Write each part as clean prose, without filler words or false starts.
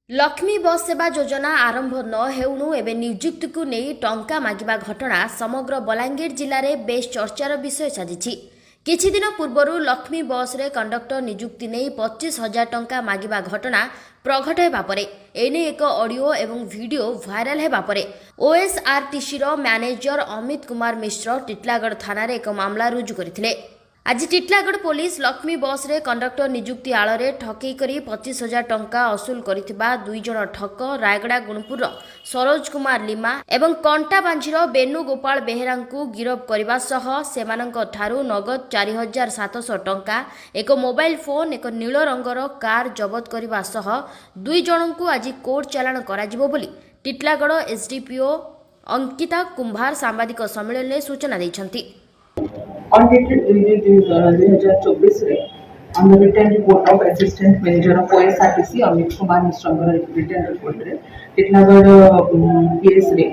लक्ष्मी बस सेवा योजना आरंभ न हेउनु एवं नियुक्ति को नहीं टंका मागिबा घटना समग्र बलांगीर जिले में बेस चर्चार विषय साजिछि। किछि दिन पूर्वर लक्ष्मी बस रे कंडक्टर नियुक्ति नहीं 25,000 टंका मागिबा घटना प्रघट हेबा परे एने एक ऑडियो एवं वीडियो वायरल हेबा परे ओएसआरटीसी रो मैनेजर अमित कुमार मिश्र टिटलागढ़ थाना रे एक मामला रुजु करथिले। आज टिटलागढ़ पुलिस लक्ष्मी बस रे कंडक्टर नियुक्ति आଳରେ ठकई करी 25,000 टंका असूल करिथिबा दुई जण ठक रायगड़ा गुणपुर सरोज कुमार लिमा एवं कंटाबांझीर बेनु गोपाल बेहेरा को गिरफ करने सह सेमानंक ठारू नगद 4,700 टंका एक मोबाइल फोन एक नील रंगर कार जबत करने सह दुई जण को आज कोर्ट चालाण कराजिबो बोली टिटलागढ़ एसडीपीओ अंकिता कुंभार सांबादिक सम्मेलन में सूचना दैछंती। On dated 2024 on the written report of Assistant Manager of OSRTC Amit Kumar Mishra written report Titlagarh PS रे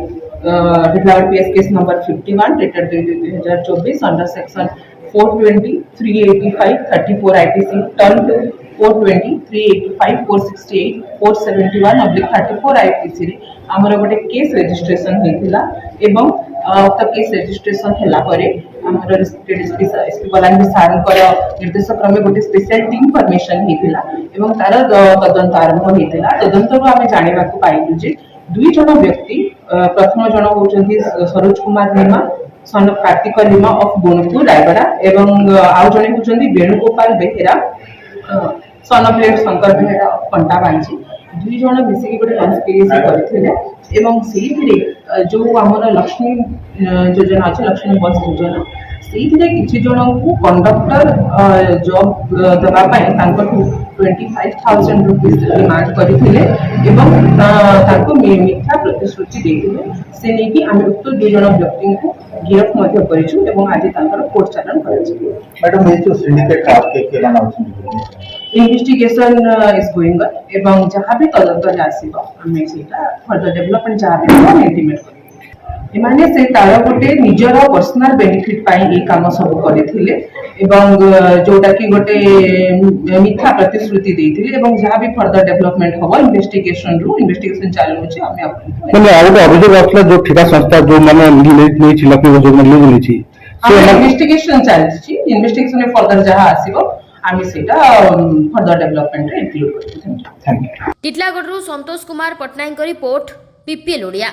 Titlagarh PS case number 51 dated 2024 under section 420 385 34 IPC turn to 420 385 468 471/34 IPC रे हमर गोटे case registration हेतिला एवं तो case registration हैला परे हमर respected SP Balangir सार निर्देश क्रमे गोटे स्पेशल टीम फॉर्मेशन हेतिला एवं तार तदंत आरंभ हेतिला तदंतरु आमे जानिबा को पाइलु जे दुई जण व्यक्ति प्रथम जण होचंती Saroj Kumar Lima son of Kartik Lima of Gunupur Rayagada एवं आउ जणे होचंती Venugopal Behera son of late Shankar Behera of Kantabanji दुई जण मिसिकी गोटे कन्स्पिरेसी करथिले एवं सेहिरे जो हमर लक्ष्मी योजना अछि लक्ष्मी बस योजना सेहिरे किछि जण को कंडक्टर जॉब दबा पाए तांको 25,000 रुपीस डिमांड करथिले एवं तांको मिथ्या प्रतिश्रुति देथिले से नेकी आमे उक्त दुई जण व्यक्ति को गिरफ्त मध्य करिछु एवं आज तांकर कोर्ट चालान कराछि। मैडम ये जो सिंडिकेट आपके केला knows investigation is going on एवं जहां भी तदंत आसीबो हमें सेटा फर्दर डेवलपमेंट जहां भी हो इंटीमेट कर एमाने से तार गोटे निजर पर्सनल बेनिफिट पाई ए काम सब करथिले एवं जोटा कि गोटे मिथ्या प्रतिश्रुति देथिले एवं जहां भी फर्दर डेवलपमेंट हो इन्वेस्टिगेशन चालू अछि हमें अपन माने आउट अभियोग असला जो ठेका संस्था जो माने नहीं छी लक्ष्मी जो माने नहीं छी इन्वेस्टिगेशन चालछि इन्वेस्टिगेशन में फर्दर जहां आसीबो आमी सेटा फर्दर डेवलपमेंट रे इंक्लूड करथि। Thank you. Titlagarh Santosh Kumar Patnaik report PPL Odia.